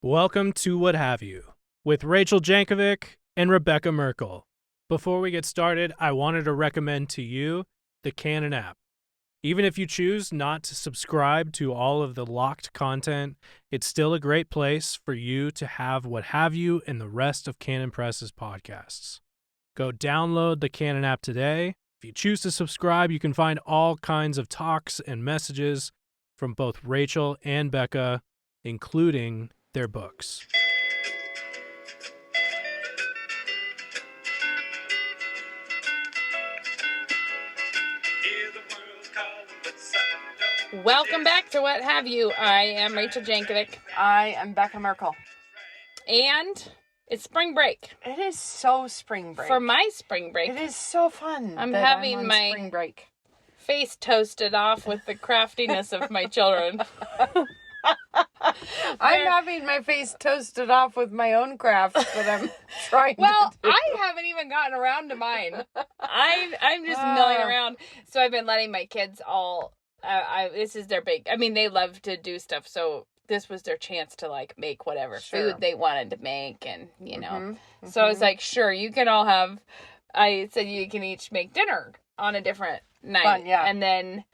Welcome to What Have You with Rachel Jankovic and Rebecca Merkel. Before we get started, I wanted to recommend to you the Canon app. Even if you choose not to subscribe to all of the locked content, it's still a great place for you to have What Have You and the rest of Canon Press's podcasts. Go download the Canon app today. If you choose to subscribe, you can find all kinds of talks and messages from both Rachel and Becca, including their books. Welcome back to What Have You. I am Rachel Jankovic. I am Becca Merkel. And it's spring break. It is so spring break. For my spring break. It is so fun. I'm that having I'm on my spring break. Face toasted off with the craftiness of my children. I'm having my face toasted off with my own crafts that I'm trying to do. I haven't even gotten around to mine. I'm just milling around. So I've been letting my kids all... this is their big... I mean, they love to do stuff, so this was their chance to, like, make whatever food they wanted to make, and, you know. So I was like, sure, you can all have... I said you can each make dinner on a different night. Fun, yeah. And then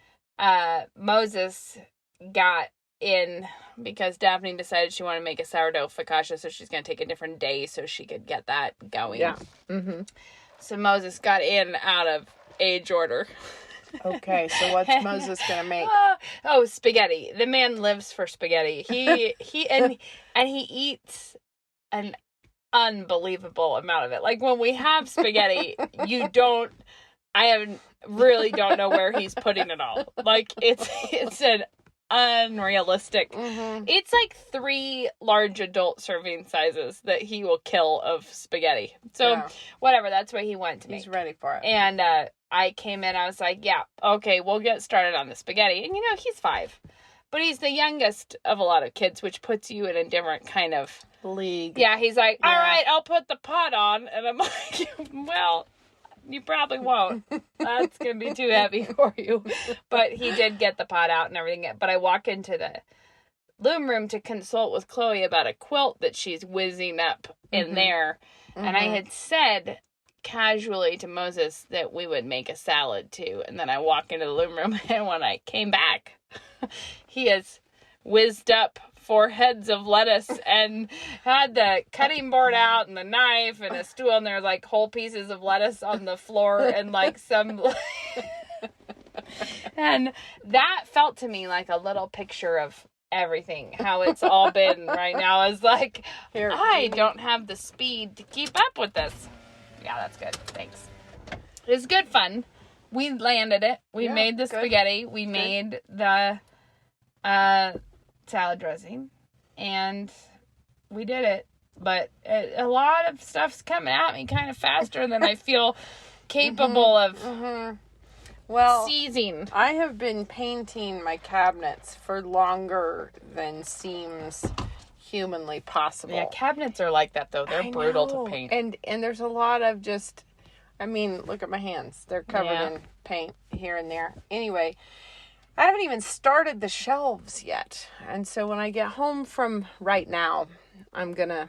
Moses got in because Daphne decided she wanted to make a sourdough focaccia, so she's going to take a different day so she could get that going. Yeah. So Moses got in out of age order. Okay, so what's Moses going to make? Spaghetti. The man lives for spaghetti. He eats an unbelievable amount of it. Like, when we have spaghetti, really don't know where he's putting it all. Like, it's an unrealistic. It's like 3 large adult serving sizes that he will kill of spaghetti. So whatever, that's what he went to make. He's ready for it. And I came in, I was like, yeah, okay, we'll get started on the spaghetti. And, you know, he's 5. But he's the youngest of a lot of kids, which puts you in a different kind of... league. Yeah, he's like, all right, I'll put the pot on. And I'm like, well, you probably won't. That's going to be too heavy for you. But he did get the pot out and everything. But I walk into the loom room to consult with Chloe about a quilt that she's whizzing up in there. And I had said casually to Moses that we would make a salad too. And then I walk into the loom room, and when I came back, he has whizzed up 4 heads of lettuce and had the cutting board out and the knife and a stool, and there's like whole pieces of lettuce on the floor and like some... And that felt to me like a little picture of everything, how it's all been right now. Is like, I don't have the speed to keep up with this. Yeah, that's good. Thanks. It was good fun. We landed it. We made the spaghetti. We made the salad dressing, and we did it. But a lot of stuff's coming at me kind of faster than I feel capable of seizing. I have been painting my cabinets for longer than seems humanly possible. Yeah, cabinets are like that, though. They're brutal to paint. And there's a lot of just... I mean, look at my hands. They're covered in paint here and there. Anyway, I haven't even started the shelves yet. And so when I get home from right now, I'm going to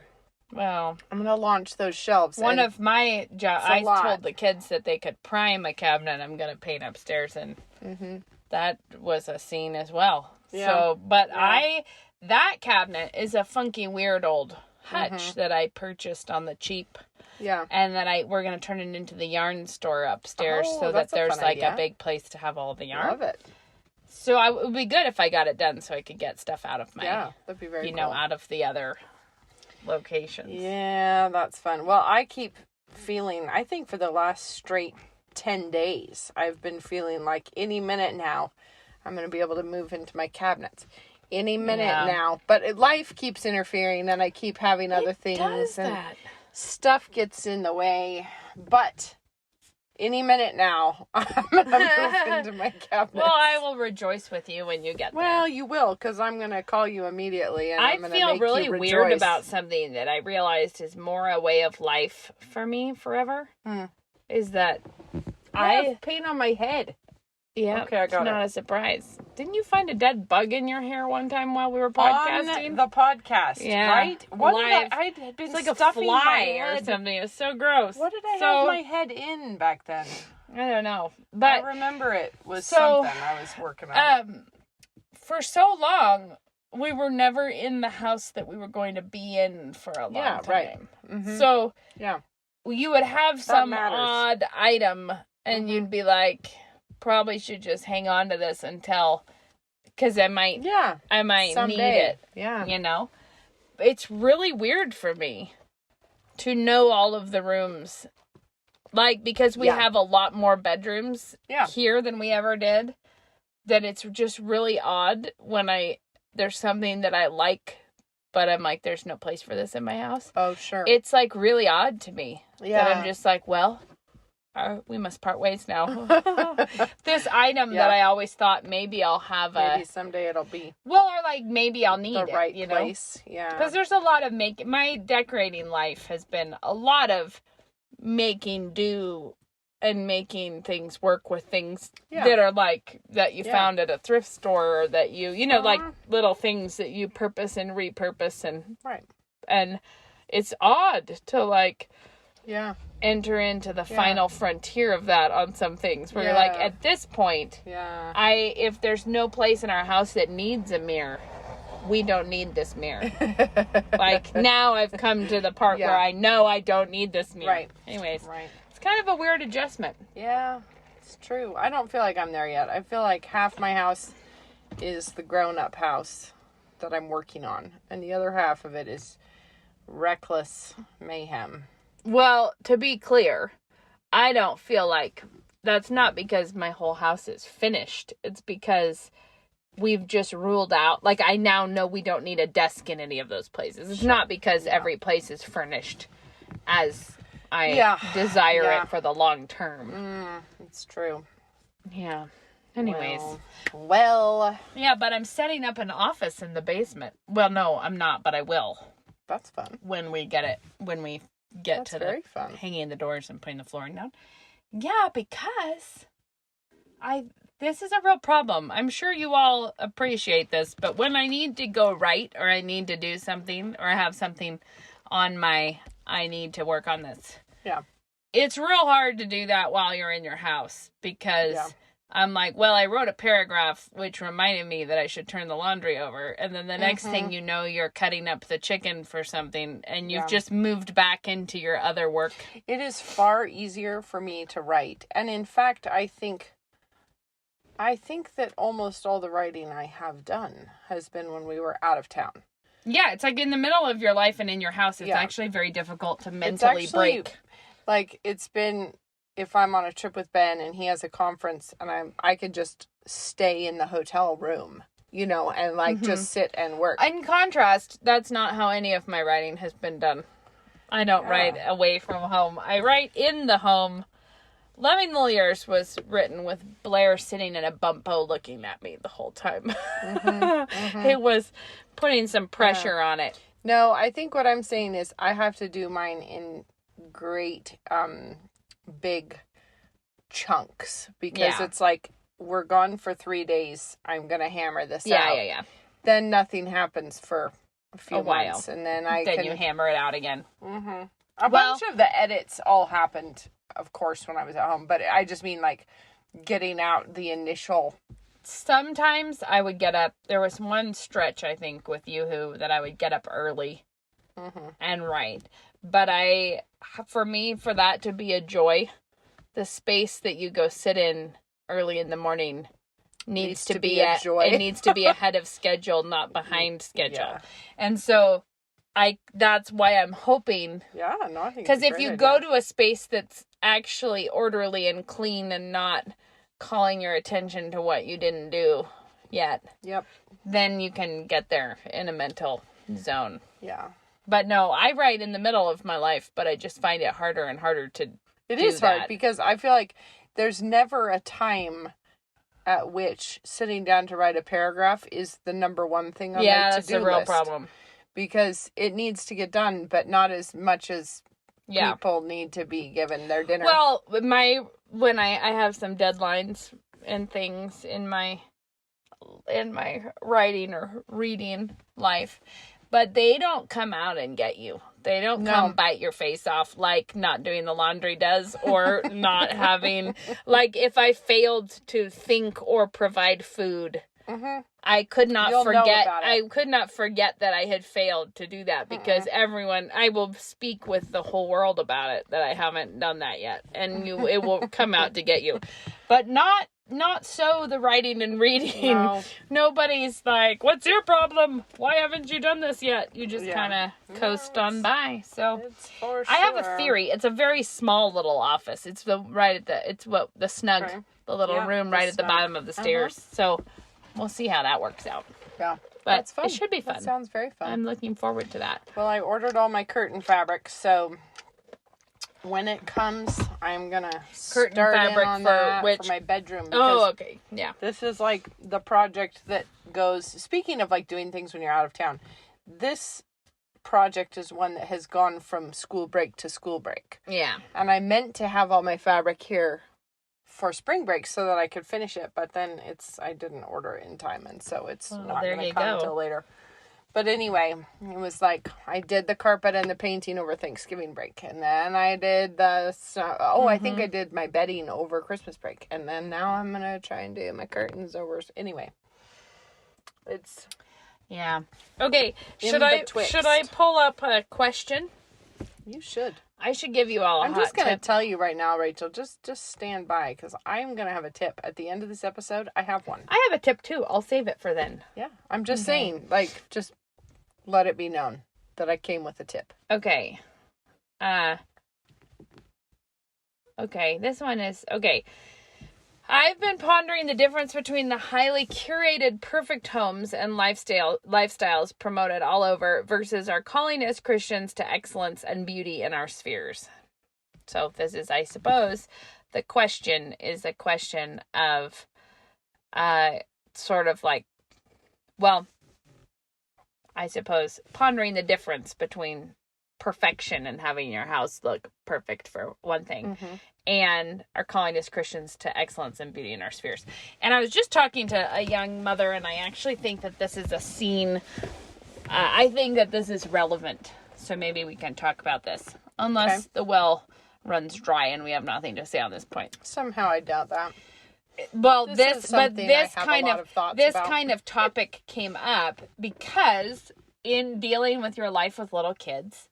launch those shelves. One of my jobs, I told the kids that they could prime a cabinet I'm going to paint upstairs, and that was a scene as well. Yeah. So, but that cabinet is a funky, weird old hutch that I purchased on the cheap. Yeah. And then we're going to turn it into the yarn store upstairs so that there's like a big place to have all the yarn. Love it. So it would be good if I got it done so I could get stuff out of my, that'd be very cool. out of the other locations. Yeah, that's fun. Well, I keep feeling, I think for the last straight 10 days, I've been feeling like any minute now, I'm going to be able to move into my cabinets. Any minute now. But life keeps interfering, and I keep having other things. Does and that. Stuff gets in the way. But any minute now, I'm going to move into my cabinet. Well, I will rejoice with you when you get there. Well, you will, because I'm going to call you immediately. And I'm I feel really weird weird about something that I realized is more a way of life for me forever. Is that I have paint on my head. Yeah. Okay, I got it's not a surprise. Didn't you find a dead bug in your hair one time while we were podcasting? On the podcast, Yeah. right? What Live. I had been It's like a stuffing my fly head. or something. It was so gross. What did I So, have my head in back then? I don't know. I But remember it was so, something I was working on. for so long, we were never in the house that we were going to be in for a long time. Right. Mm-hmm. So Yeah. you would have some matters. odd item, and you'd be like, probably should just hang on to this until, because I might need Someday. it. Yeah. You know, it's really weird for me to know all of the rooms, like, because we have a lot more bedrooms here than we ever did. That it's just really odd when there's something that I like, but I'm like, there's no place for this in my house. Oh, sure. It's like really odd to me. Yeah. That I'm just like, well, we must part ways now. This item that I always thought maybe I'll have Maybe someday it'll be or like maybe I'll need the it, right you know? place. Yeah. Because there's a lot of my decorating life has been a lot of making do and making things work with things that are like that you found at a thrift store, or that you know, like little things that you purpose and repurpose, and it's odd to like enter into the final frontier of that on some things where you're like, at this point, if there's no place in our house that needs a mirror, we don't need this mirror. Like, now I've come to the part where I know I don't need this mirror. Right. Anyways. Right. It's kind of a weird adjustment. Yeah, it's true. I don't feel like I'm there yet. I feel like half my house is the grown-up house that I'm working on, and the other half of it is reckless mayhem. Well, to be clear, I don't feel like that's not because my whole house is finished. It's because we've just ruled out, like, I now know we don't need a desk in any of those places. It's not because every place is furnished as I desire it for the long term. It's true. Yeah. Anyways. Well. Yeah, but I'm setting up an office in the basement. Well, no, I'm not, but I will. That's fun. When we get That's to very the fun. hanging the doors and putting the flooring down. Yeah, because this is a real problem. I'm sure you all appreciate this, but when I need to go right, or I need to do something, or I have something on I need to work on this. Yeah. It's real hard to do that while you're in your house, because I'm like, well, I wrote a paragraph which reminded me that I should turn the laundry over. And then the next thing you know, you're cutting up the chicken for something, and you've just moved back into your other work. It is far easier for me to write. And in fact, I think that almost all the writing I have done has been when we were out of town. Yeah, it's like in the middle of your life and in your house, it's actually very difficult to mentally break. Like, it's been, if I'm on a trip with Ben and he has a conference, and I could just stay in the hotel room, you know, and like just sit and work. In contrast, that's not how any of my writing has been done. I don't write away from home. I write in the home. Lemming the Years was written with Blair sitting in a bumpo looking at me the whole time. It was putting some pressure on it. No, I think what I'm saying is I have to do mine in great, big chunks, because it's like, we're gone for 3 days. I'm going to hammer this out. Yeah. Then nothing happens for a few while. months, and then you hammer it out again. A bunch of the edits all happened, of course, when I was at home, but I just mean like getting out the initial. Sometimes I would get up. There was one stretch, I think, with Yoo-Hoo that I would get up early and write. But for me, for that to be a joy, the space that you go sit in early in the morning needs to be a joy. It needs to be ahead of schedule, not behind schedule. Yeah. And so that's why I'm hoping. Yeah, no, I think because if you go to a space that's actually orderly and clean and not calling your attention to what you didn't do yet, then you can get there in a mental zone. Yeah. But no, I write in the middle of my life, but I just find it harder and harder to It is hard, because I feel like there's never a time at which sitting down to write a paragraph is the number one thing on my to-do list. Yeah, that's a real problem. Because it needs to get done, but not as much as people need to be given their dinner. Well, when I have some deadlines and things in my writing or reading life, but they don't come out and get you. They don't come bite your face off like not doing the laundry does, or not having, like if I failed to think or provide food, I could not I could not forget that I had failed to do that, because I will speak with the whole world about it, that I haven't done that yet, and it will come out to get you. But not so the writing and reading. No. Nobody's like, what's your problem? Why haven't you done this yet? You just kind of coast on by. So I have a theory. It's a very small little office. It's the snug, the little room right at the bottom of the stairs. So we'll see how that works out. Yeah. But that's fun. It should be fun. That sounds very fun. I'm looking forward to that. Well, I ordered all my curtain fabric, so when it comes, I'm gonna curtain start fabric in on that for my bedroom. Okay. Yeah. This is like the project that goes, speaking of like doing things when you're out of town, this project is one that has gone from school break to school break. Yeah. And I meant to have all my fabric here for spring break so that I could finish it, but then I didn't order it in time, and so it's not going to come until later. But anyway, it was like I did the carpet and the painting over Thanksgiving break, and then I did I think I did my bedding over Christmas break, and then now I'm going to try and do my curtains over. Anyway, it's okay. Should I pull up a question? You should. I should give you all a hot tip. I'm just going to tell you right now, Rachel, just stand by, because I'm going to have a tip. At the end of this episode, I have one. I have a tip, too. I'll save it for then. Yeah, I'm just saying, like, just let it be known that I came with a tip. Okay. Okay, this one is, okay. I've been pondering the difference between the highly curated perfect homes and lifestyles promoted all over versus our calling as Christians to excellence and beauty in our spheres. So this is, I suppose, the question is a question of sort of like, well, I suppose pondering the difference between perfection and having your house look perfect, for one thing, and our calling as Christians to excellence and beauty in our spheres. And I was just talking to a young mother, and I actually think that this is a scene. I think that this is relevant, so maybe we can talk about this, unless the well runs dry and we have nothing to say on this point. Somehow I doubt that. Well, this kind of topic came up because in dealing with your life with little kids,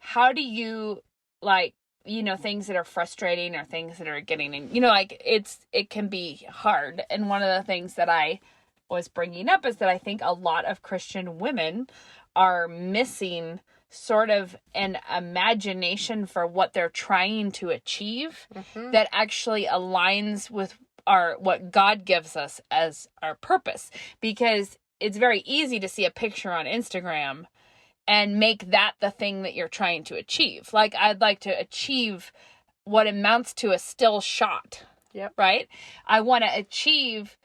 how do you, like, things that are frustrating or things that are getting in, it can be hard. And one of the things that I was bringing up is that I think a lot of Christian women are missing sort of an imagination for what they're trying to achieve that actually aligns with what God gives us as our purpose. Because it's very easy to see a picture on Instagram and make that the thing that you're trying to achieve. Like, I'd like to achieve what amounts to a still shot. Yep. Right? I want to achieve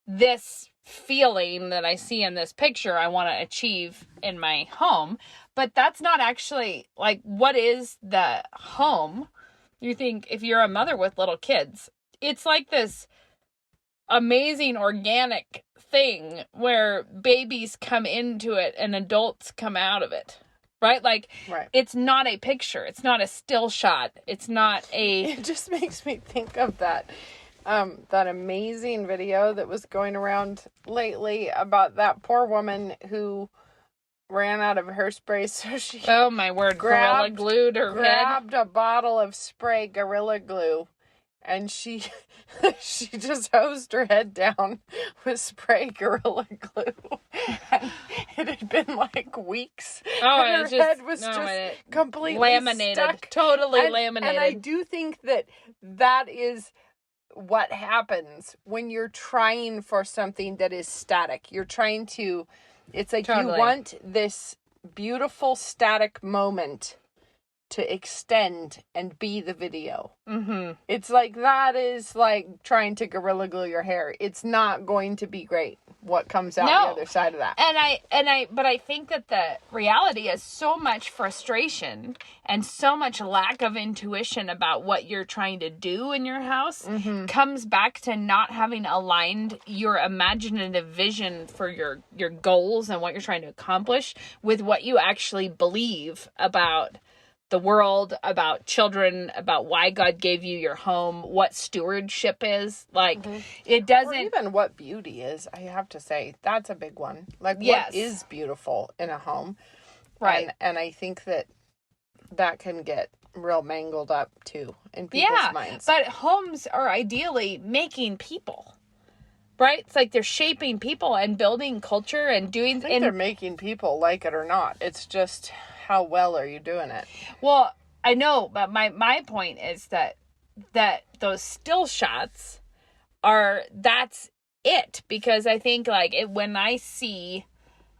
this feeling that I see in this picture. I want to achieve in my home. But that's not actually, like, what is the home? You think, if you're a mother with little kids, it's like this amazing organic thing where babies come into it and adults come out of it, right? Like, It's not a picture. It's not a still shot. It's not It just makes me think of that amazing video that was going around lately about that poor woman who ran out of hairspray, so she Gorilla glued her head. Grabbed a bottle of spray Gorilla Glue, and she just hosed her head down with spray Gorilla Glue. And it had been like weeks. Oh, and her head was just completely laminated. Stuck. Totally laminated. And I do think that is what happens when you're trying for something that is static. You're trying to, it's like you want this beautiful static moment, to extend and be the video. Mm-hmm. It's like that is like trying to Gorilla Glue your hair. It's not going to be great what comes out the other side of that. But I think that the reality is so much frustration and so much lack of intuition about what you're trying to do in your house comes back to not having aligned your imaginative vision for your goals and what you're trying to accomplish with what you actually believe about the world, about children, about why God gave you your home, what stewardship is. Like, it doesn't... Or even what beauty is, I have to say. That's a big one. Like, Yes. what is beautiful in a home? Right. And I think that can get real mangled up, too, in people's minds. But homes are ideally making people. Right? It's like they're shaping people and building culture and doing... I think they're making people like it or not. It's just... how well are you doing it? Well, I know, but my point is that those still shots that's it. Because I think like when I see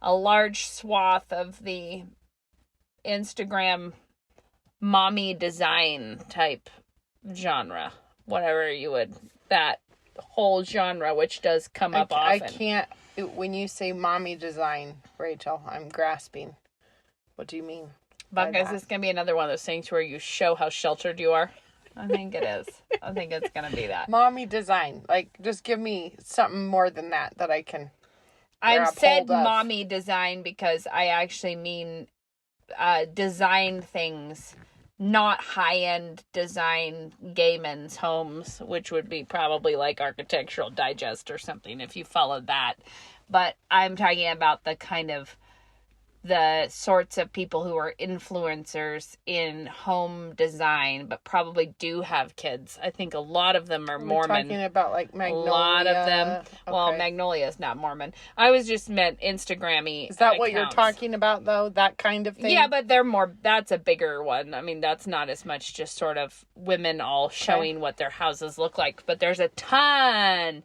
a large swath of the Instagram mommy design type genre, whatever that whole genre, which does come up often. I can't, when you say mommy design, Rachel, I'm grasping. What do you mean? Buck, is this going to be another one of those things where you show how sheltered you are? I think it is. I think it's going to be that. Mommy design. Like, just give me something more than that I can I said mommy design because I actually mean design things, not high-end design gay men's homes, which would be probably like Architectural Digest or something if you followed that. But I'm talking about the kind of the sorts of people who are influencers in home design, but probably do have kids. I think a lot of them are Mormon. Talking about like Magnolia. A lot of them. Okay. Well, Magnolia is not Mormon. I was just meant Instagram-y. Is that what you're talking about, though? That kind of thing? Yeah, but that's a bigger one. I mean, that's not as much just sort of women all showing what their houses look like. But there's a ton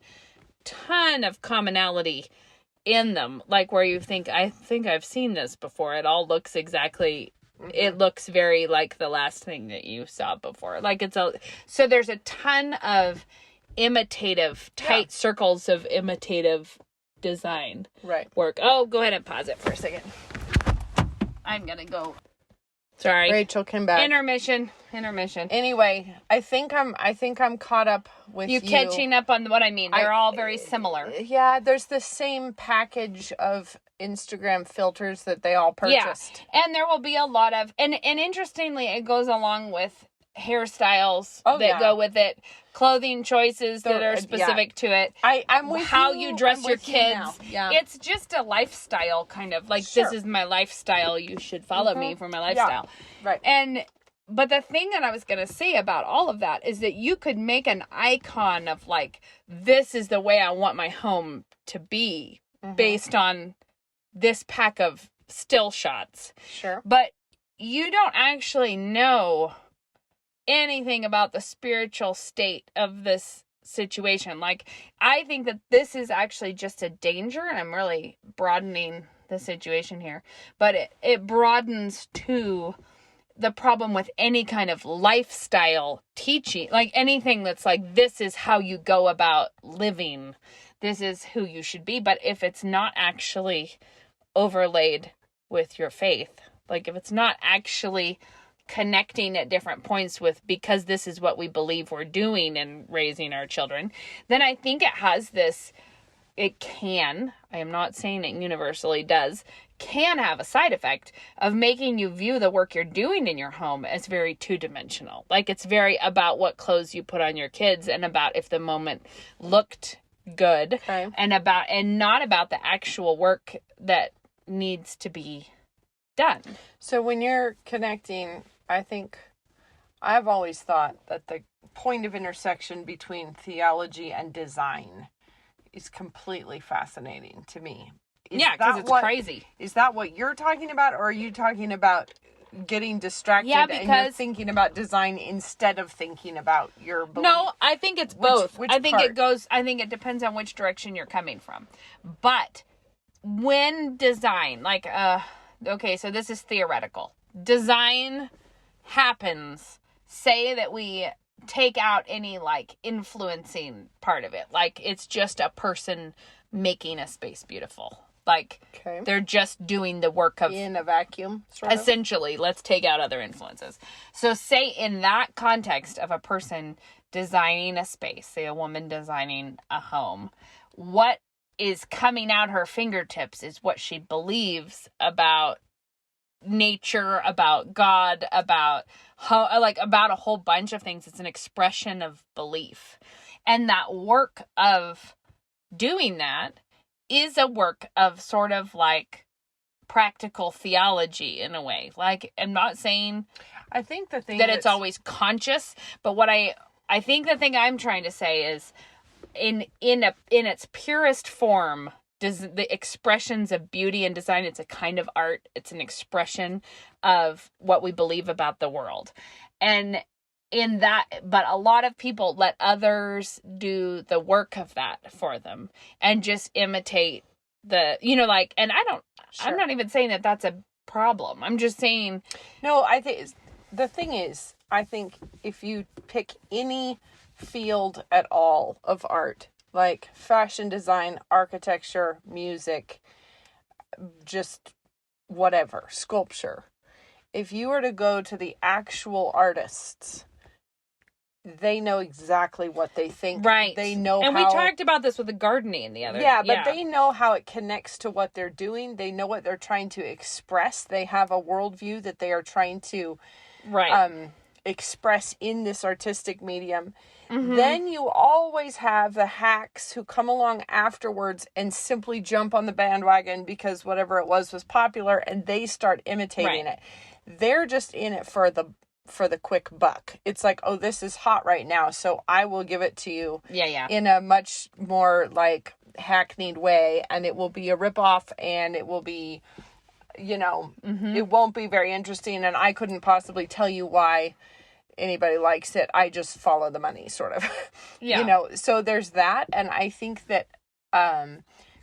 of commonality in them, like where you think, I think I've seen this before. It all looks exactly, it looks very like the last thing that you saw before. Like so there's a ton of imitative, tight circles of imitative design work. Oh, go ahead and pause it for a second. I'm gonna go. Sorry. Rachel came back. Intermission. Anyway, I think I'm caught up with you. You catching up on what I mean. They're all very similar. Yeah, there's the same package of Instagram filters that they all purchased. Yeah. And there will be a lot of, and interestingly, it goes along with hairstyles that go with it, clothing choices that are specific to it. I'm with how you dress your kids. Yeah. It's just a lifestyle kind of like, this is my lifestyle. You should follow me for my lifestyle. Yeah. Right. But the thing that I was going to say about all of that is that you could make an icon of like, this is the way I want my home to be based on this pack of still shots. Sure. But you don't actually know anything about the spiritual state of this situation. Like, I think that this is actually just a danger, and I'm really broadening the situation here, but it broadens to the problem with any kind of lifestyle teaching, like anything that's like, this is how you go about living, this is who you should be. But if it's not actually overlaid with your faith, like if it's not actually connecting at different points with, because this is what we believe we're doing in raising our children, then I think it has this, it can, I am not saying it universally does, can have a side effect of making you view the work you're doing in your home as very two-dimensional. Like, it's very about what clothes you put on your kids and about if the moment looked good, and not about the actual work that needs to be done. So when you're connecting, I think I've always thought that the point of intersection between theology and design is completely fascinating to me. Because it's crazy. Is that what you're talking about, or are you talking about getting distracted and you're thinking about design instead of thinking about your belief? No, I think it's both. Which I think part? I think it depends on which direction you're coming from. But when design, like, okay, so this is theoretical. Design happens, say that we take out any like influencing part of it, like it's just a person making a space beautiful, like Okay. they're just doing the work of In a vacuum, sort of. essentially, let's take out other influences. So say in that context of a person designing a space, say a woman designing a home, what is coming out her fingertips is what she believes about nature, about God, about how, like, about a whole bunch of things. It's an expression of belief. And that work of doing that is a work of sort of like practical theology in a way. Like, I'm not saying I think the thing that it's always conscious, but what I think the thing I'm trying to say is in its purest form, does the expressions of beauty and design, it's a kind of art, it's an expression of what we believe about the world. And in that, but a lot of people let others do the work of that for them and just imitate the, like, and I'm not even saying that that's a problem. I'm just saying. No, I think the thing is, I think if you pick any field at all of art, like fashion design, architecture, music, just whatever, sculpture, if you were to go to the actual artists, they know exactly what they think. Right. They know and how... we talked about this with the gardening the other day. Yeah, but they know how it connects to what they're doing. They know what they're trying to express. They have a worldview that they are trying to express in this artistic medium. Mm-hmm. Then you always have the hacks who come along afterwards and simply jump on the bandwagon because whatever it was popular, and they start imitating it. They're just in it for the quick buck. It's like, oh, this is hot right now, so I will give it to you in a much more like hackneyed way, and it will be a ripoff, and it will be, it won't be very interesting, and I couldn't possibly tell you why anybody likes it. I just follow the money, sort of. So there's that, and I think that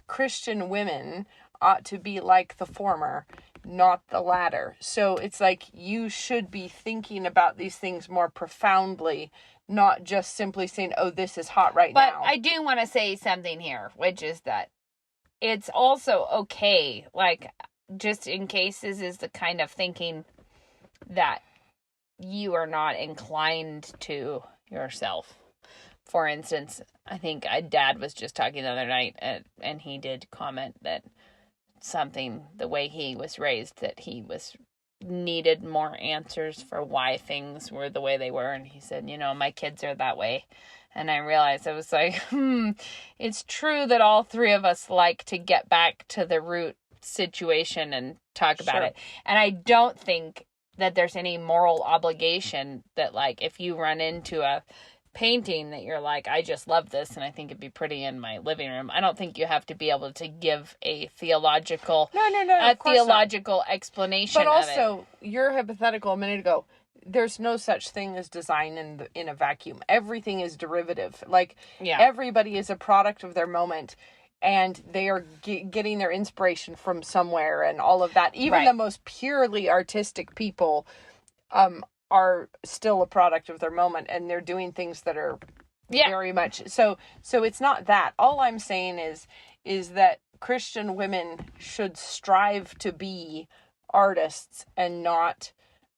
Christian women ought to be like the former, not the latter. So it's like you should be thinking about these things more profoundly, not just simply saying, oh, this is hot now. But I do want to say something here, which is that it's also okay, like, just in case this is the kind of thinking that you are not inclined to yourself. For instance, I think Dad was just talking the other night, and he did comment that something, the way he was raised, that he needed more answers for why things were the way they were. And he said, my kids are that way. And I realized, I was like, it's true that all three of us like to get back to the root situation and talk about it. And I don't think that there's any moral obligation that, like, if you run into a painting that you're like, I just love this and I think it'd be pretty in my living room, I don't think you have to be able to give a theological explanation. But also, your hypothetical a minute ago, there's no such thing as design in a vacuum. Everything is derivative. Like, everybody is a product of their moment, and they are getting their inspiration from somewhere and all of that. Even the most purely artistic people are still a product of their moment, and they're doing things that are very much so it's not that. All I'm saying is that Christian women should strive to be artists and not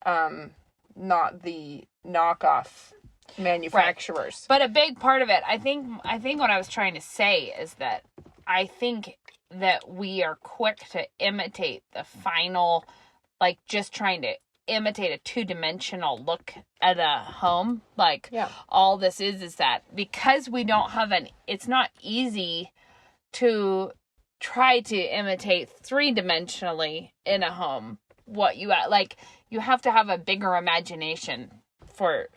the knockoff manufacturers. But a big part of it, I think what I was trying to say is that I think that we are quick to imitate the final, like, just trying to imitate a two-dimensional look at a home. Like, all this is that because we don't have it's not easy to try to imitate three-dimensionally in a home what you like. You have to have a bigger imagination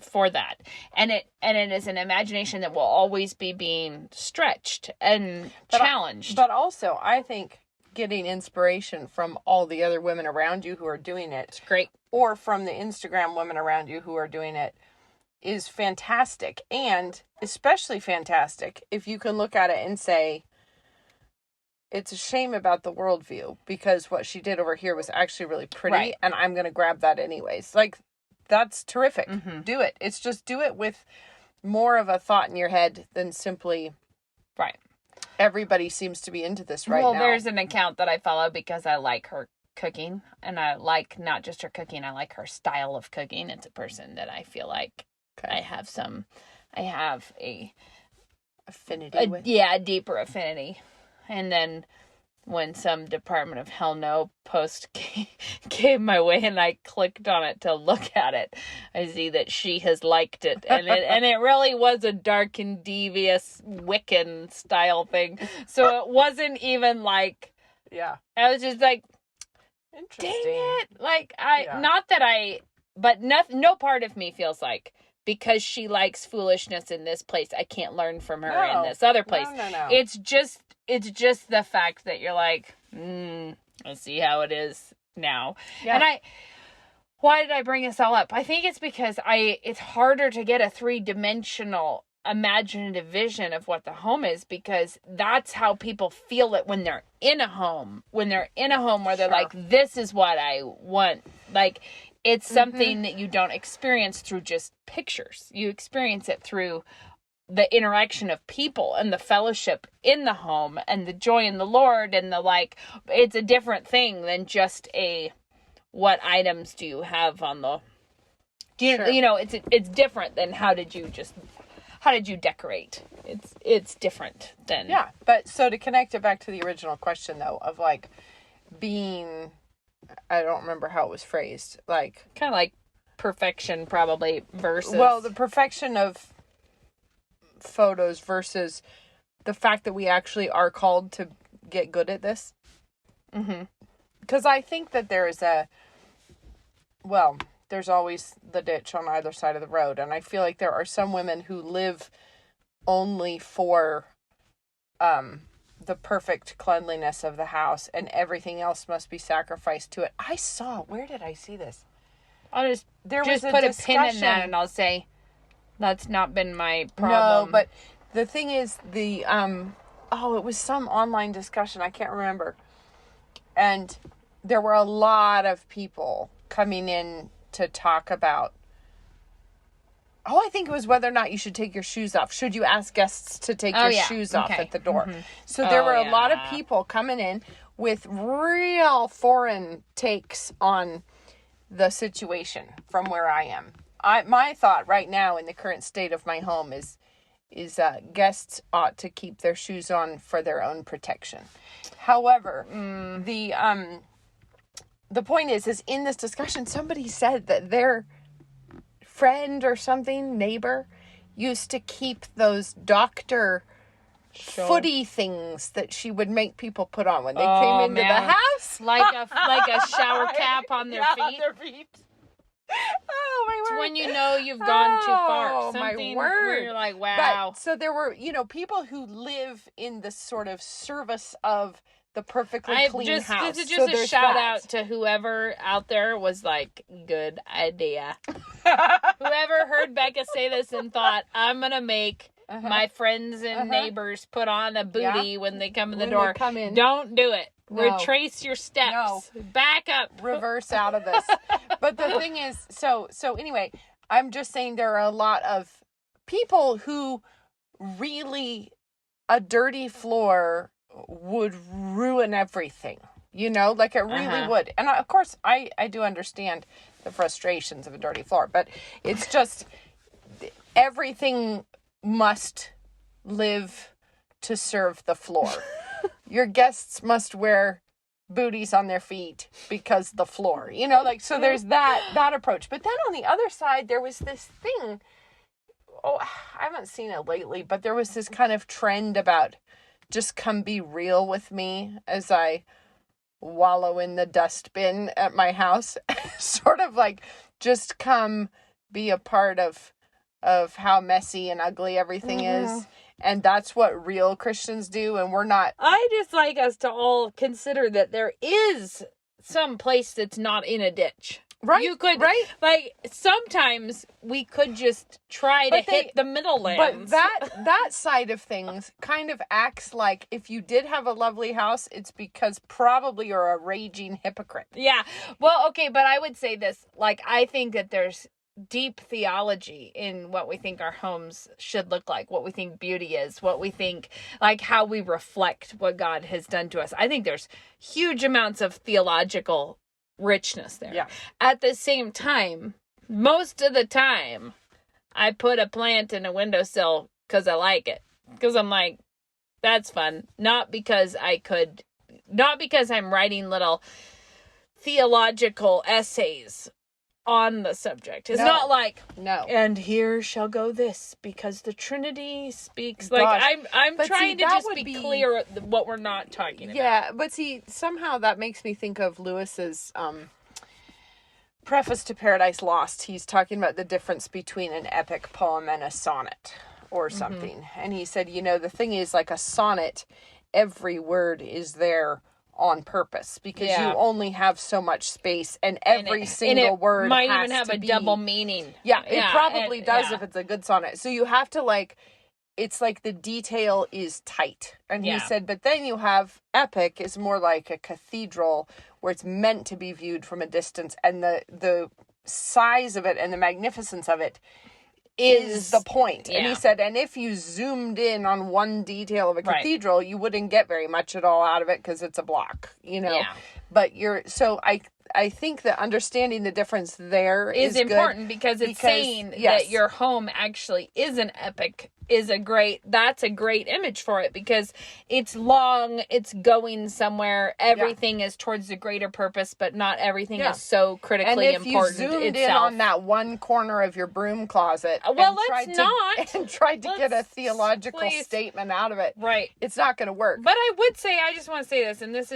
for that, and it is an imagination that will always be being stretched and challenged. But also, I think getting inspiration from all the other women around you who are doing it, it's great, or from the Instagram women around you who are doing it, is fantastic. And especially fantastic if you can look at it and say, it's a shame about the worldview, because what she did over here was actually really pretty, and I'm going to grab that anyways. Like, that's terrific. Mm-hmm. Do it. It's just do it with more of a thought in your head than simply Right. everybody seems to be into this right Well, now. there's an account that I follow because I like her cooking, and I like not just her cooking, I like her style of cooking. It's a person that I feel like I have a affinity with. a deeper affinity. And then when some Department of Hell No post came my way and I clicked on it to look at it, I see that she has liked it. And it really was a dark and devious Wiccan style thing. So it wasn't even like, Yeah. I was just like, Interesting. dang it. Like, Yeah. but no part of me feels like, because she likes foolishness in this place, I can't learn from her in this other place. No. It's just the fact that you're like, let's see how it is now. Yeah. And why did I bring this all up? I think it's because it's harder to get a 3-dimensional imaginative vision of what the home is, because that's how people feel it when they're in a home. When they're in a home where they're Sure. like, this is what I want. Like, it's something that you don't experience through just pictures. You experience it through the interaction of people and the fellowship in the home and the joy in the Lord and the like. It's a different thing than just what items do you have on the, Sure. you know, it's different than how did you decorate. It's different than. Yeah, but so to connect it back to the original question though, of like being, I don't remember how it was phrased, like Kind of like perfection probably versus. well, the perfection of photos versus the fact that we actually are called to get good at this. Mm-hmm. Because I think that there's always the ditch on either side of the road. And I feel like there are some women who live only for the perfect cleanliness of the house, and everything else must be sacrificed to it. Where did I see this? I'll just There just was put a a pin in that discussion. and I'll say, that's not been my problem. No, but the thing is, it was some online discussion. I can't remember. And there were a lot of people coming in to talk about, I think it was whether or not you should take your shoes off. Should you ask guests to take your shoes off Okay. at the door? So there were a lot of yeah. people coming in with real foreign takes on the situation from where I am. My thought right now in the current state of my home is guests ought to keep their shoes on for their own protection. However, the point is in this discussion, somebody said that their friend or something, neighbor, used to keep those doctor footy things that she would make people put on when they came into the house. like a shower cap on their Yeah, feet. on their feet. Oh my It's word. when you know you've gone too far. Oh, my Something word. where you're like, wow. But so there were, people who live in the sort of service of the perfectly clean house. This is So just a there's shout that. out to whoever out there was like, good idea. Whoever heard Becca say this and thought, I'm going to make my friends and neighbors put on a booty when they come in the When door. they come in. Don't do it. No. Retrace your steps. No. Back up. Reverse out of this. But the thing is, so anyway, I'm just saying there are a lot of people who really, a dirty floor would ruin everything, like it really would. And of course I do understand the frustrations of a dirty floor, but it's just everything must live to serve the floor. Your guests must wear booties on their feet because the floor, so there's that approach. But then on the other side, there was this thing, I haven't seen it lately, but there was this kind of trend about just come be real with me as I wallow in the dustbin at my house. Sort of like just come be a part of how messy and ugly everything is. And that's what real Christians do. And we're not. I just like us to all consider that there is some place that's not in a ditch. Right, You could, right. like, sometimes we could just try to hit the middle But lands. that side of things kind of acts like if you did have a lovely house, it's because probably you're a raging hypocrite. Yeah. Well, okay, but I would say this. Like, I think that there's deep theology in what we think our homes should look like, what we think beauty is, what we think, like, how we reflect what God has done to us. I think there's huge amounts of theological richness there. Yeah. At the same time, most of the time, I put a plant in a windowsill because I like it. Because I'm like, that's fun. Not because I'm writing little theological essays on the subject. It's No. not like, No. and here shall go this because the Trinity speaks. Gosh. Like, I'm But trying see, to that just would be be- clear what we're not talking about. Yeah, but see, somehow that makes me think of Lewis's preface to Paradise Lost. He's talking about the difference between an epic poem and a sonnet or something. And he said, the thing is, like a sonnet, every word is there on purpose because Yeah. you only have so much space and every single word might has even have to a be, double meaning. Yeah, it probably does yeah. if it's a good sonnet. So you have to it's like the detail is tight. And Yeah. he said, but then you have epic is more like a cathedral where it's meant to be viewed from a distance, and the size of it and the magnificence of it is the point. And he yeah. said, and if you zoomed in on one detail of a Right. cathedral, you wouldn't get very much at all out of it because it's a block, Yeah. But I think that understanding the difference there is good important because it's saying yes. that your home actually is an epic, that's a great image for it because it's long, it's going somewhere, everything is towards the greater purpose, but not everything Yeah. is so critically and if important you zoomed itself. in on that one corner of your broom closet, Well, and let's tried to get a Let's- theological please. statement out of it, Right. it's not going to work. But I would say, I just want to say this, and this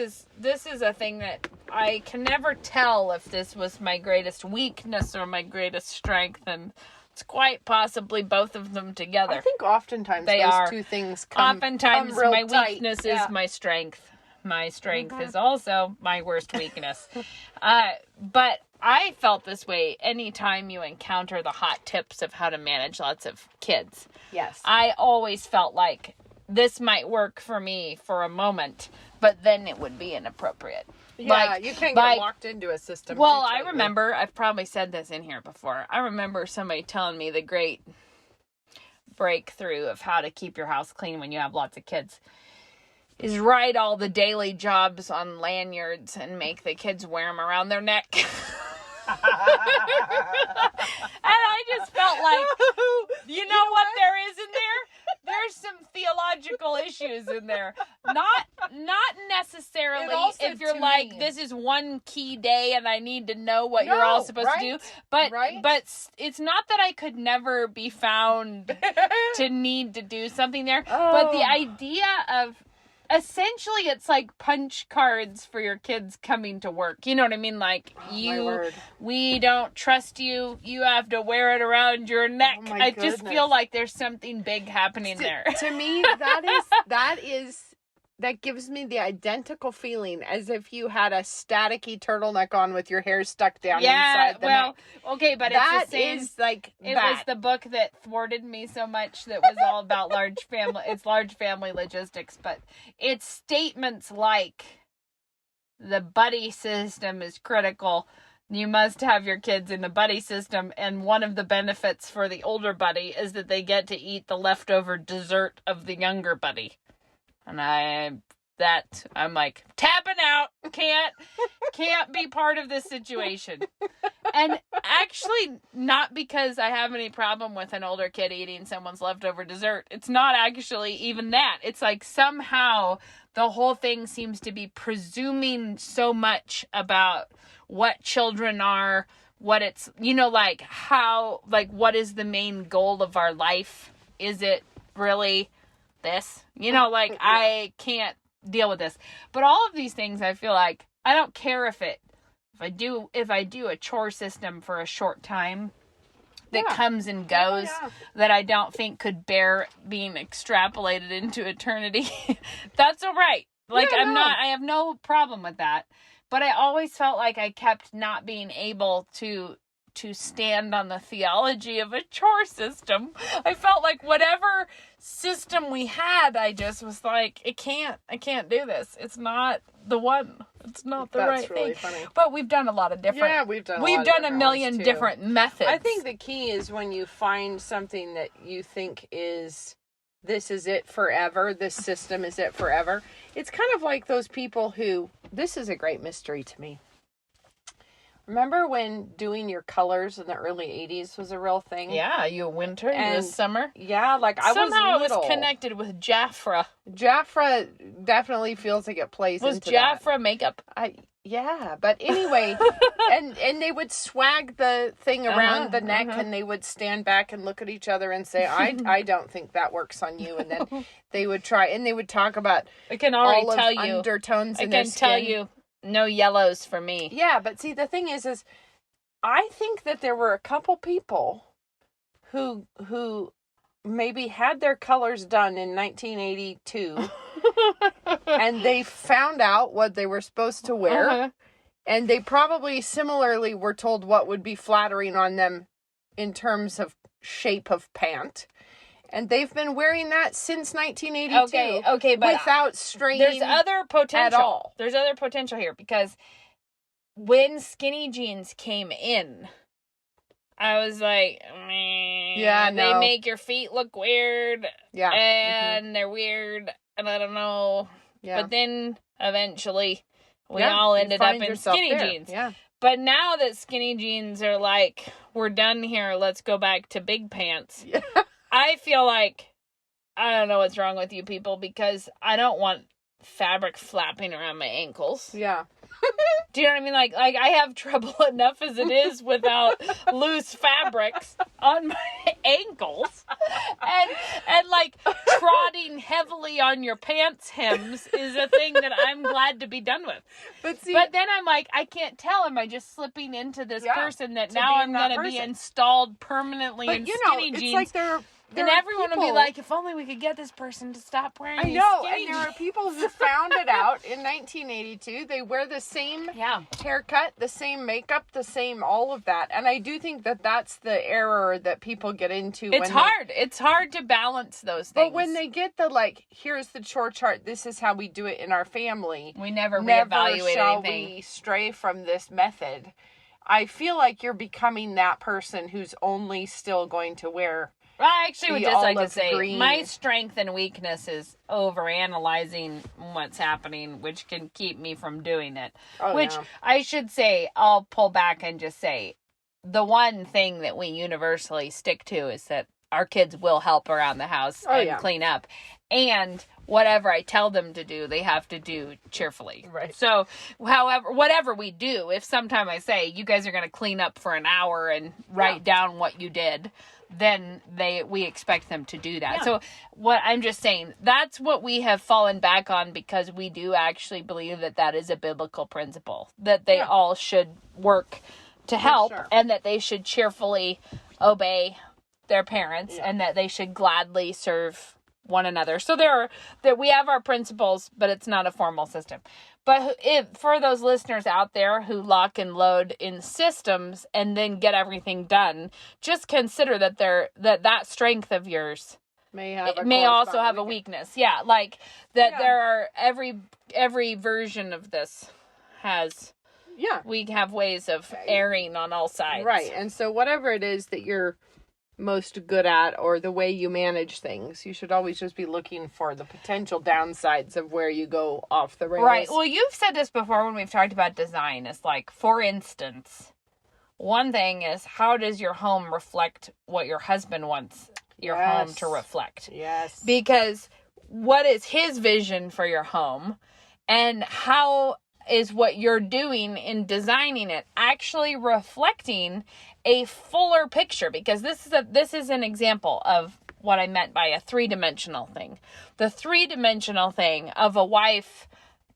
is a thing that I can never tell if this was my greatest weakness or my greatest strength, and it's quite possibly both of them together. I think oftentimes They those are. two things come Oftentimes, real my tight. weakness Yeah. is my strength. My strength is also my worst weakness. But I felt this way anytime you encounter the hot tips of how to manage lots of kids. Yes. I always felt like this might work for me for a moment, but then it would be inappropriate. Yeah, you can't get locked into a system. Well, too I tightly. remember, I've probably said this in here before. I remember somebody telling me the great breakthrough of how to keep your house clean when you have lots of kids is write all the daily jobs on lanyards and make the kids wear them around their neck. And I just felt like, you know what there is in there? There's some theological issues in there. Not necessarily It also, if you're to like, me- this is one key day and I need to know what you're all No, supposed to do. right, But right. but it's not that I could never be found to need to do something there. But the Oh. idea of essentially it's like punch cards for your kids coming to work. You know what I mean? Like my word. we don't trust you. You have to wear it around your neck. Oh my I just goodness. feel like there's something big happening there. To me, that gives me the identical feeling as if you had a staticky turtleneck on with your hair stuck down inside the neck. okay, but That it's the same. is like It that. was the book that thwarted me so much that was all about large family logistics, but it's statements like the buddy system is critical. You must have your kids in the buddy system, and one of the benefits for the older buddy is that they get to eat the leftover dessert of the younger buddy. And I'm like, tapping out, can't be part of this situation. And actually, not because I have any problem with an older kid eating someone's leftover dessert. It's not actually even that. It's like somehow the whole thing seems to be presuming so much about what children are, what it's, like how, like what is the main goal of our life? Is it really this? I can't deal with this. But all of these things, I feel like I don't care if I do a chore system for a short time that comes and goes that I don't think could bear being extrapolated into eternity. That's all right. Like I have no problem with that but I always felt like I kept not being able to stand on the theology of a chore system. I felt like whatever system we had, I just was like, I can't do this. It's not the one. It's not the right really thing. Funny. But we've done a lot of different. Yeah, we've done a million different methods. I think the key is when you find something that you think is, this is it forever, this system is it forever. It's kind of like those people who, this is a great mystery to me. Remember when doing your colors in the early 80s was a real thing? Yeah, you winter, And- you summer. Yeah, like I Somehow was little. it was connected with Jafra. Jafra definitely feels like it plays Was into that. Jafra makeup? Yeah, but anyway, and they would swag the thing around the neck, and they would stand back and look at each other and say, I don't think that works on you. And then they would try, and they would talk about I can already all tell of you. undertones I in their can tell skin. you, no yellows for me. Yeah, but see, the thing is I think that there were a couple people who maybe had their colors done in 1982 and they found out what they were supposed to wear, and they probably similarly were told what would be flattering on them in terms of shape of pant, and they've been wearing that since 1982 Okay, but without strain. there's other potential. all. There's other potential here, because when skinny jeans came in, I was like, Yeah, they no. make your feet look weird, Yeah. and they're weird, and I don't know. Yeah. But then eventually we Yeah, all you ended up find in yourself skinny there. jeans. Yeah. But now that skinny jeans are like, we're done here, let's go back to big pants. Yeah. I feel like, I don't know what's wrong with you people, because I don't want fabric flapping around my ankles. Yeah. Do you know what I mean? Like I have trouble enough as it is without loose fabrics on my ankles. And like trotting heavily on your pants hems is a thing that I'm glad to be done with. But see, But then I'm like, I can't tell. Am I just slipping into this Yeah, person that to now be I'm that going to be person. installed permanently but in you know, skinny it's jeans? like there and are everyone will be people- like, if only we could get this person to stop wearing I these know, skinny and there are jeans. people who found it out in 1982. They wear the same Yeah. haircut, the same makeup, the same all of that. And I do think that that's the error that people get into. It's hard. It's hard to balance those things. But when they get the, like, here's the chore chart, this is how we do it in our family. we never Never reevaluate shall anything. we stray from this method. I feel like you're becoming that person who's only still going to wear. I actually would the just like to olive say green. my strength and weakness is overanalyzing what's happening, which can keep me from doing it. Oh, Which yeah. I should say, I'll pull back and just say the one thing that we universally stick to is that our kids will help around the house Oh, and yeah. clean up. And whatever I tell them to do, they have to do cheerfully. Right. So, however, whatever we do, if sometime I say, you guys are going to clean up for an hour and write down what you did, then we expect them to do that. Yeah. So what I'm just saying, that's what we have fallen back on, because we do actually believe that that is a biblical principle, that they all should work to help, sure. and that they should cheerfully obey their parents, and that they should gladly serve one another. So that we have our principles, but it's not a formal system. But for those listeners out there who lock and load in systems and then get everything done, just consider that that strength of yours May also have a weakness. Yeah, like that. Yeah. There are every version of this has. Yeah. We have ways of erring on all sides. Right. And so whatever it is that you're most good at, or the way you manage things, you should always just be looking for the potential downsides of where you go off the rails. Right. Well, you've said this before when we've talked about design. It's like, for instance, one thing is, how does your home reflect what your husband wants your home to reflect? Yes. Because what is his vision for your home, and how is what you're doing in designing it actually reflecting a fuller picture? Because this is an example of what I meant by a three-dimensional thing. The three-dimensional thing of a wife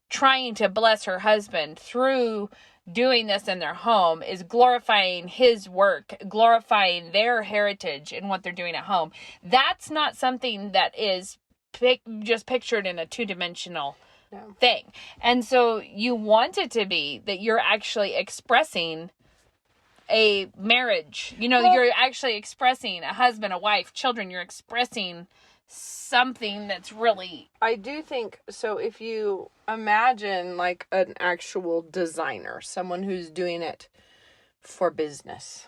trying to bless her husband through doing this in their home is glorifying his work, glorifying their heritage and what they're doing at home. That's not something that is just pictured in a two-dimensional No. thing. And so you want it to be that you're actually expressing a marriage. You know, you're actually expressing a husband, a wife, children. You're expressing something that's really... I do think, so if you imagine like an actual designer, someone who's doing it for business.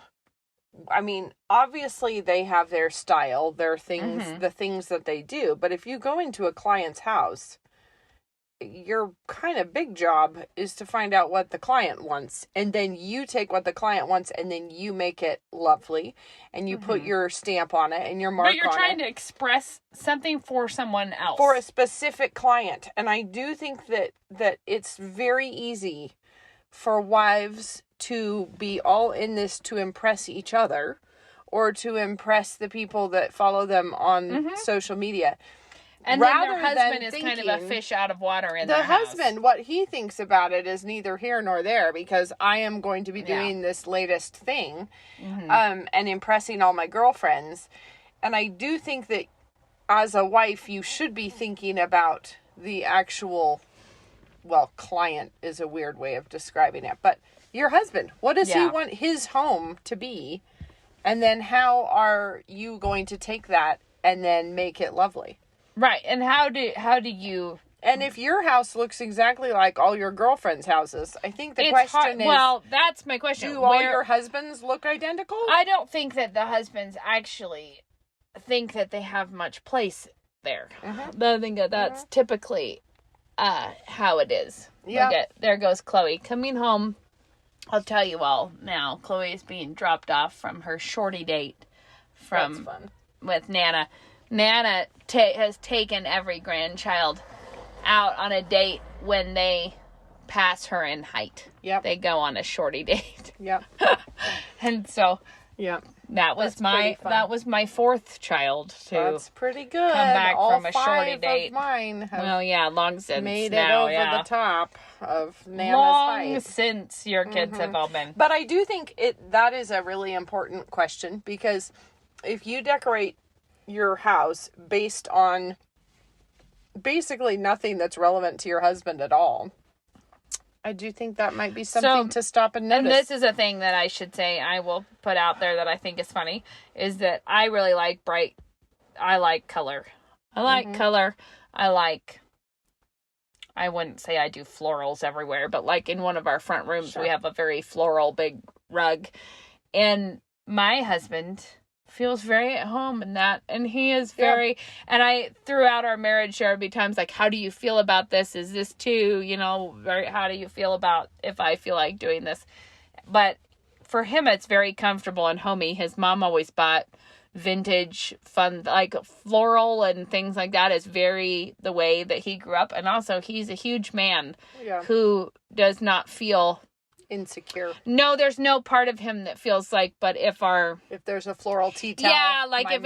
I mean, obviously they have their style, their things, the things that they do. But if you go into a client's house, your kind of big job is to find out what the client wants. And then you take what the client wants and then you make it lovely. And you put your stamp on it and your mark on it. But you're trying to express something for someone else. For a specific client. And I do think that it's very easy for wives to be all in this to impress each other or to impress the people that follow them on social media. And rather then their husband than is kind of a fish out of water in the their house. husband, what he thinks about it is neither here nor there, because I am going to be doing this latest thing and impressing all my girlfriends. And I do think that as a wife, you should be thinking about the actual, well, client is a weird way of describing it, but your husband. What does he want his home to be? And then how are you going to take that and then make it lovely? Right. And how do you... And if your house looks exactly like all your girlfriends' houses, I think the question is... Well, that's my question. Do all your husbands look identical? I don't think that the husbands actually think that they have much place there. I think that that's typically how it is. Yeah. There goes Chloe coming home. I'll tell you all now. Chloe is being dropped off from her shorty date That's fun. with Nana. Nana has taken every grandchild out on a date when they pass her in height. Yep. They go on a shorty date. Yep. And so Yep. that was my fourth child to That's pretty good. come back all from a shorty 5 date. Of mine have Well, yeah, long since made it now, over the top of Nana's long height. since your kids have all been. But I do think that is a really important question, because if you decorate your house based on basically nothing that's relevant to your husband at all, I do think that might be something to stop and notice. And this is a thing that I should say, I will put out there that I think is funny, is that I really like I like color. I like color. I wouldn't say I do florals everywhere, but like in one of our front rooms, we have a very floral big rug. And my husband feels very at home in that, and he is very, and I, throughout our marriage, there would be times like, how do you feel about this? Is this too, how do you feel about if I feel like doing this? But for him, it's very comfortable and homey. His mom always bought vintage, fun, like floral and things like that is very the way that he grew up. And also, he's a huge man who does not feel insecure. No, there's no part of him that feels like, but if there's a floral tea towel, like if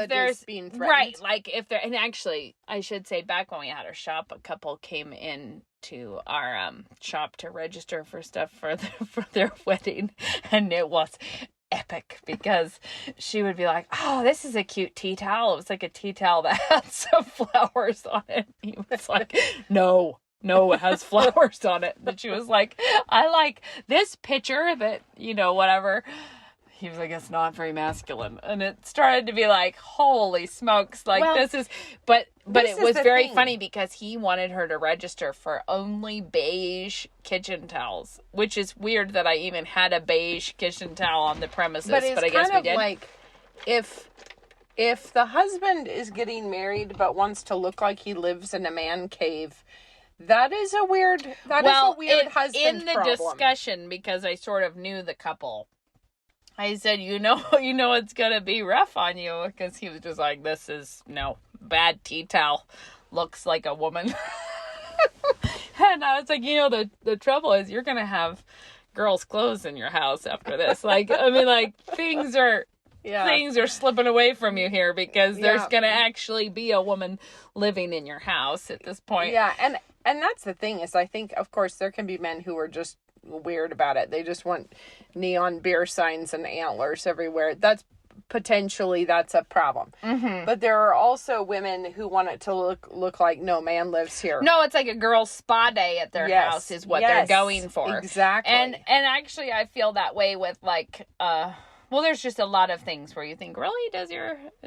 there's being threatened. Right, like if there, and actually I should say, back when we had our shop, a couple came in to our shop to register for stuff for their wedding, and it was epic, because she would be like, oh, this is a cute tea towel. It was like a tea towel that had some flowers on it. He was like, no, it has flowers on it. But she was like, I like this picture that, whatever. He was like, it's not very masculine. And it started to be like, holy smokes, like, this is, but it was very funny, because he wanted her to register for only beige kitchen towels, which is weird that I even had a beige kitchen towel on the premises, but I guess we did. Like, if the husband is getting married but wants to look like he lives in a man cave, that is a weird husband in the problem. Discussion, because I sort of knew the couple, I said, it's gonna be rough on you, because he was just like, this is bad tea towel, looks like a woman. And I was like, the trouble is you're gonna have girls' clothes in your house after this. Like, I mean, like, things are slipping away from you here, because there's gonna actually be a woman living in your house at this point. Yeah, and that's the thing, is I think, of course, there can be men who are just weird about it. They just want neon beer signs and antlers everywhere. That's potentially that's a problem. Mm-hmm. But there are also women who want it to look like no man lives here. No, it's like a girl's spa day at their house is what they're going for. Exactly. And actually I feel that way with like well, there's just a lot of things where you think, really, is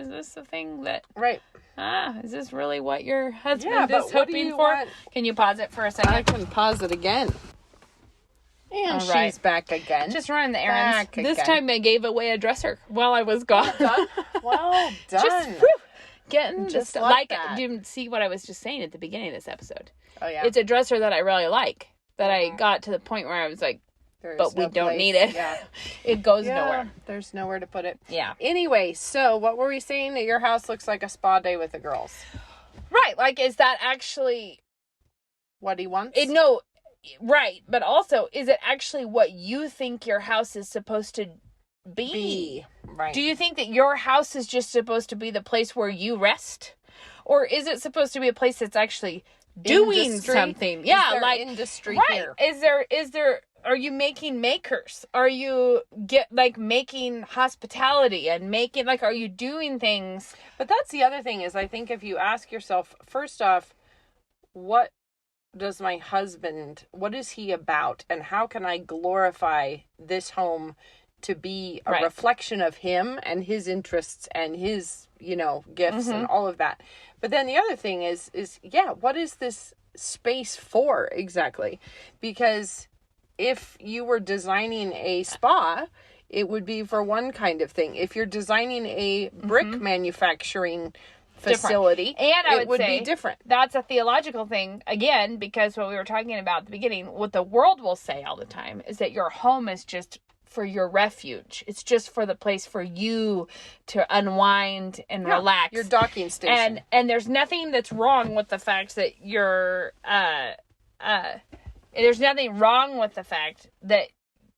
this a thing that right. Is this really what your husband Yeah, but is what do hoping you for? want? Can you pause it for a second? I can pause it again. And All she's right. back again. Just running the errands. Back This again. time I gave away a dresser while I was gone. Well done. Just whew, getting Just just like like that. didn't see what I was just saying at the beginning of this episode. Oh yeah. It's a dresser that I really like. That I got to the point where I was like, There's but we no don't place. need it. Yeah. It goes Yeah, nowhere. There's nowhere to put it. Yeah. Anyway, so what were we saying? That your house looks like a spa day with the girls. Right. Like, is that actually What he wants? no, right. But also, is it actually what you think your house is supposed to be? Right. Do you think that your house is just supposed to be the place where you rest? Or is it supposed to be a place that's actually doing Industry? something? Is Yeah, there like industry right. here. Is there are you making makers? Are you making hospitality and making are you doing things? But that's the other thing is I think if you ask yourself, first off, what does my husband, what is he about? And how can I glorify this home to be a Right. reflection of him and his interests and his, gifts and all of that. But then the other thing is what is this space for exactly? Because if you were designing a spa, it would be for one kind of thing. If you're designing a brick manufacturing facility, And I it would say be different. That's a theological thing, again, because what we were talking about at the beginning, what the world will say all the time is that your home is just for your refuge. It's just for the place for you to unwind and relax. Your docking station. And there's nothing that's wrong with the fact that there's nothing wrong with the fact that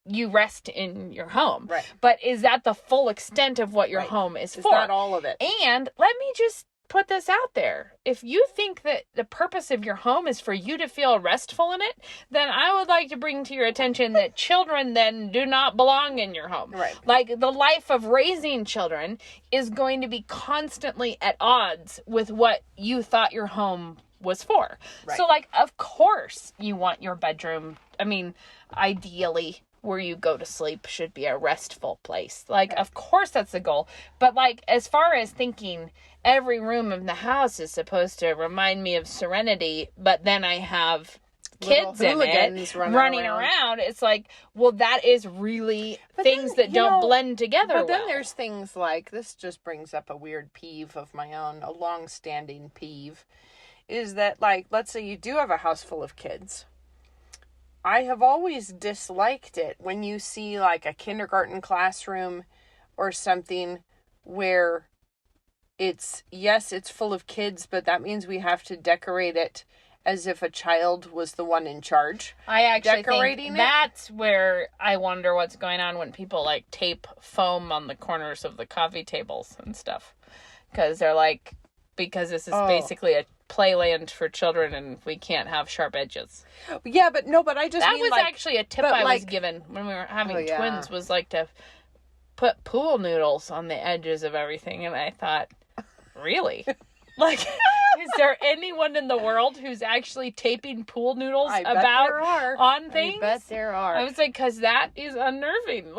you rest in your home. Right. But is that the full extent of what your Right. home is Is for? that all of it? And let me just put this out there. If you think that the purpose of your home is for you to feel restful in it, then I would like to bring to your attention that children then do not belong in your home. Right. Like the life of raising children is going to be constantly at odds with what you thought your home was for. Right. So of course you want your bedroom, ideally where you go to sleep should be a restful place. Of course that's the goal. But as far as thinking every room of the house is supposed to remind me of serenity, but then I have Little kids in hooligans it running around. It's that is really But things then, that don't blend together But then well. there's things like, this just brings up a weird peeve of my own, a long-standing peeve, is that, let's say you do have a house full of kids. I have always disliked it when you see, a kindergarten classroom or something where it's full of kids, but that means we have to decorate it as if a child was the one in charge. I actually decorating think it. that's where I wonder what's going on when people tape foam on the corners of the coffee tables and stuff. Because they're because this is basically a playland for children and we can't have sharp edges. Yeah, but I just That mean, was actually a tip but, I was given when we were having yeah. twins, was to put pool noodles on the edges of everything. And I thought, really? Is there anyone in the world who's actually taping pool noodles I bet there are. on things? I bet there are. I was because that is unnerving.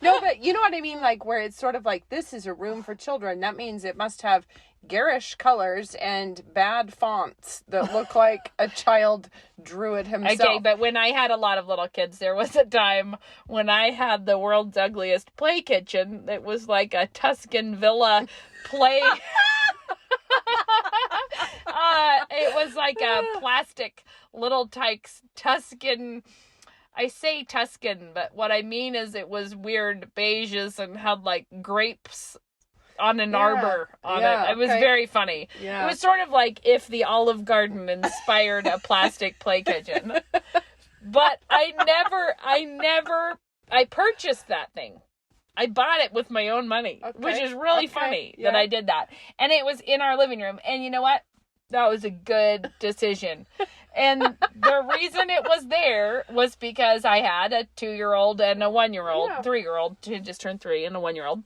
No, but you know what I mean? Where it's sort of this is a room for children. That means it must have garish colors and bad fonts that look like a child drew it himself. Okay, but when I had a lot of little kids, there was a time when I had the world's ugliest play kitchen that was like a Tuscan villa play. It was like a plastic little Tuscan. I say Tuscan, but what I mean is it was weird beiges and had grapes on an arbor on it. It was very funny. Yeah. It was sort of if the Olive Garden inspired a plastic play kitchen. But I purchased that thing. I bought it with my own money, which is really funny that I did that. And it was in our living room. And you know what? That was a good decision And the reason it was there was because I had a 2-year-old and a 1-year-old, 3-year-old, who just turned 3, and a 1-year-old.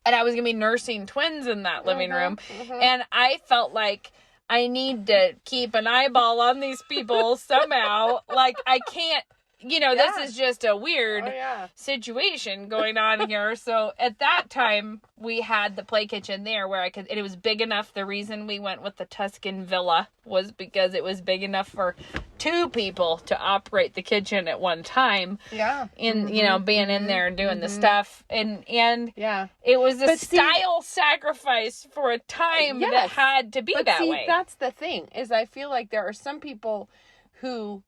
And I was going to be nursing twins in that living room. And I felt like I need to keep an eyeball on these people somehow. Like, I can't, this is just a weird situation going on here. So at that time, we had the play kitchen there where and it was big enough. The reason we went with the Tuscan Villa was because it was big enough for 2 people to operate the kitchen at one time. Yeah. And, being in there and doing the stuff. And it was a style sacrifice for a time that had to be that way. That's the thing, is I feel like there are some people who,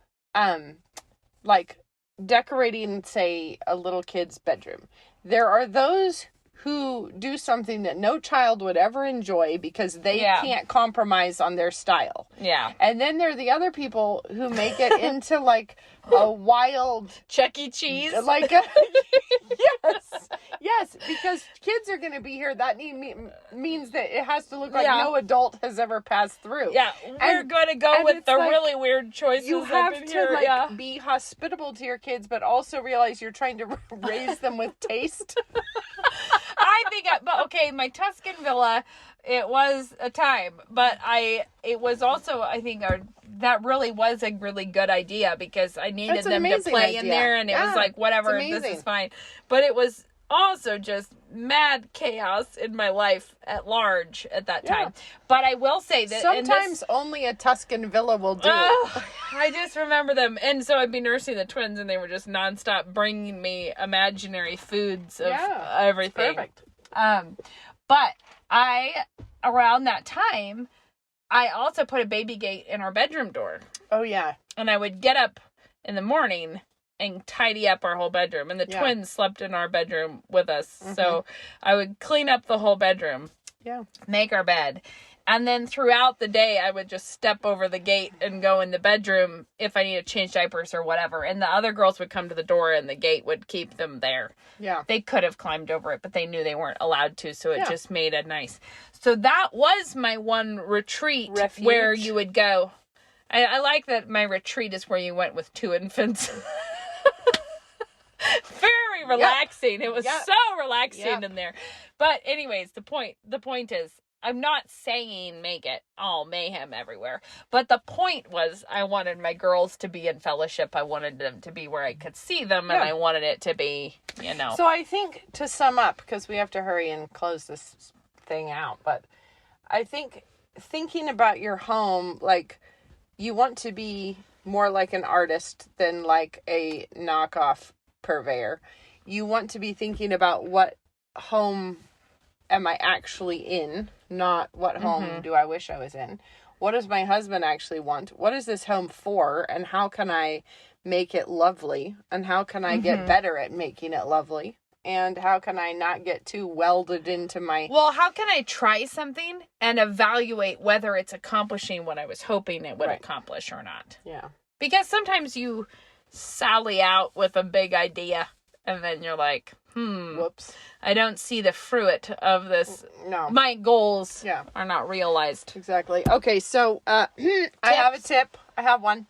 like decorating, say, a little kid's bedroom. There are those who do something that no child would ever enjoy because they can't compromise on their style. Yeah. And then there are the other people who make it into like a wild Chuck E. Cheese. Like yes, because kids are going to be here. That means that it has to look like no adult has ever passed through. Yeah, we're going to go with the really weird choices. You have to be hospitable to your kids, but also realize you're trying to raise them with taste. I think, my Tuscan Villa, it was a time, but it was also, I think, that really was a really good idea because I needed them to play in there, and it was like, whatever, this is fine. But it was also just mad chaos in my life at large at that time. But I will say that sometimes only a Tuscan Villa will do. I just remember them. And so I'd be nursing the twins, and they were just nonstop bringing me imaginary foods of everything. Perfect. But around that time, I also put a baby gate in our bedroom door. Oh, yeah. And I would get up in the morning and tidy up our whole bedroom. And the twins slept in our bedroom with us. So I would clean up the whole bedroom. Yeah. Make our bed. And then throughout the day, I would just step over the gate and go in the bedroom if I needed to change diapers or whatever. And the other girls would come to the door and the gate would keep them there. Yeah. They could have climbed over it, but they knew they weren't allowed to. So it just made it nice. So that was my one retreat. Refuge. Where you would go. I like that my retreat is where you went with 2 infants. Very relaxing. It was so relaxing in there. But anyways, the point is, I'm not saying make it all mayhem everywhere. But the point was, I wanted my girls to be in fellowship. I wanted them to be where I could see them. And I wanted it to be, So I think, to sum up, because we have to hurry and close this thing out, but I think thinking about your home, like, you want to be more like an artist than like a knockoff purveyor. You want to be thinking about what home am I actually in, not what home do I wish I was in. What does my husband actually want? What is this home for? And how can I make it lovely? And how can I get better at making it lovely? And how can I not get too welded into my... Well, how can I try something and evaluate whether it's accomplishing what I was hoping it would accomplish or not? Yeah. Because sometimes you sally out with a big idea and then you're like, whoops, I don't see the fruit of this. No. My goals are not realized. Exactly. Okay, so I have a tip. I have one.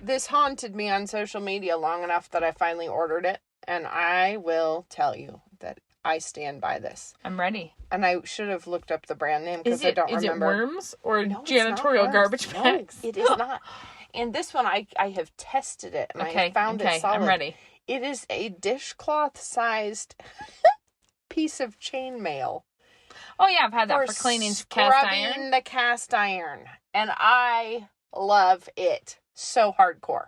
This haunted me on social media long enough that I finally ordered it. And I will tell you that I stand by this. I'm ready. And I should have looked up the brand name because I don't remember. Is it Worms or janitorial garbage bags? No, it is not. And this one, I have tested it and I found it solid. I'm ready. It is a dishcloth-sized piece of chainmail. Oh, yeah, I've had that for cleaning cast iron. Scrubbing the cast iron. And I love it so hardcore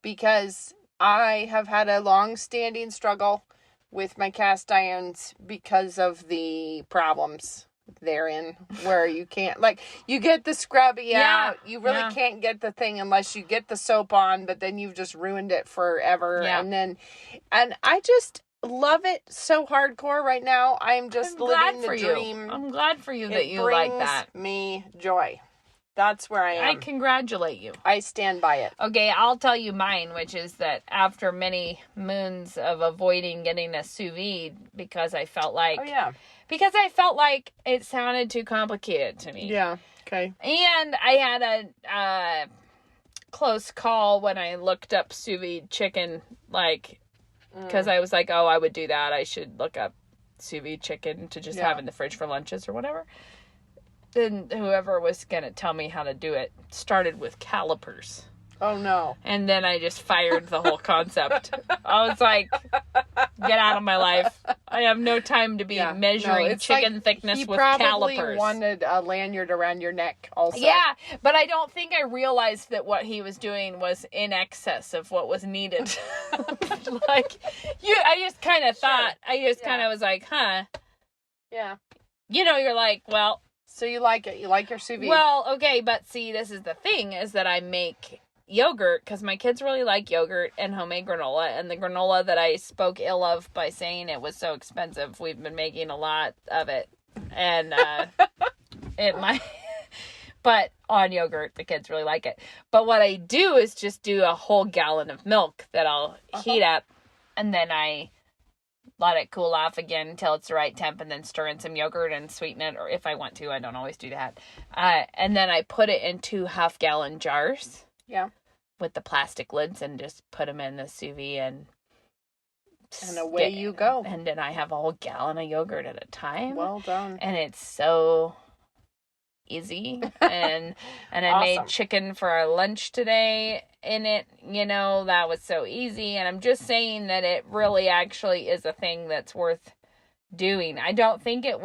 because I have had a long-standing struggle with my cast irons because of the problems therein, where you can't, like, you get the scrubby out, you really can't get the thing unless you get the soap on, but then you've just ruined it forever. And I just love it so hardcore right now. I'm just living the dream. I'm glad for you that you like that. It brings me joy. That's where I am. I congratulate you. I stand by it. Okay, I'll tell you mine, which is that after many moons of avoiding getting a sous vide because I felt like... Oh, yeah. Because I felt like it sounded too complicated to me. Yeah, okay. And I had close call when I looked up sous vide chicken, like, because I was like, oh, I would do that. I should look up sous vide chicken to just have in the fridge for lunches or whatever. Then whoever was going to tell me how to do it started with calipers. Oh, no. And then I just fired the whole concept. I was like, get out of my life. I have no time to be measuring chicken thickness with calipers. He probably wanted a lanyard around your neck also. Yeah, but I don't think I realized that what he was doing was in excess of what was needed. I just kind of thought, kind of was like, huh. Yeah. You're like, well. So you like it. You like your sous vide. Well, okay, but see, this is the thing, is that I make yogurt, because my kids really like yogurt and homemade granola, and the granola that I spoke ill of by saying it was so expensive, we've been making a lot of it, and but on yogurt, the kids really like it. But what I do is just do a whole gallon of milk that I'll heat up, and then I let it cool off again until it's the right temp, and then stir in some yogurt and sweeten it, or if I want to. I don't always do that. And then I put it in 2 half-gallon jars. Yeah. With the plastic lids, and just put them in the sous vide, and away you go. And then I have a whole gallon of yogurt at a time. Well done. And it's so easy. and I Awesome. made chicken for our lunch today in it. That was so easy. And I'm just saying that it really actually is a thing that's worth doing. I don't think it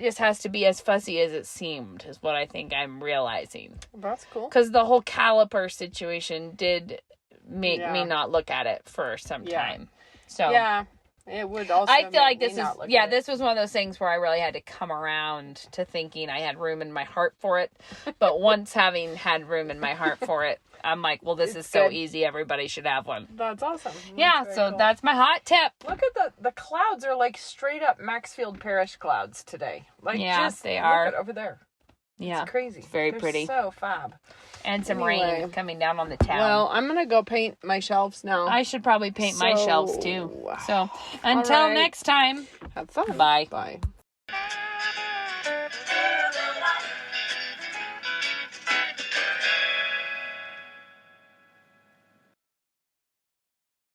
just has to be as fussy as it seemed, is what I think I'm realizing. That's cool. Because the whole caliper situation did make me not look at it for some time. So yeah, it would also. I feel like this was one of those things where I really had to come around to thinking I had room in my heart for it. But once having had room in my heart for it, I'm like, well, this is so easy. Everybody should have one. That's awesome. So cool. That's my hot tip. Look at the clouds are like straight up Maxfield Parish clouds today. Like, they are. Look at over there. Yeah. It's crazy. It's very pretty. So fab. And some rain coming down on the town. Well, I'm going to go paint my shelves now. I should probably paint my shelves too. So until next time. Have fun. Bye. Bye.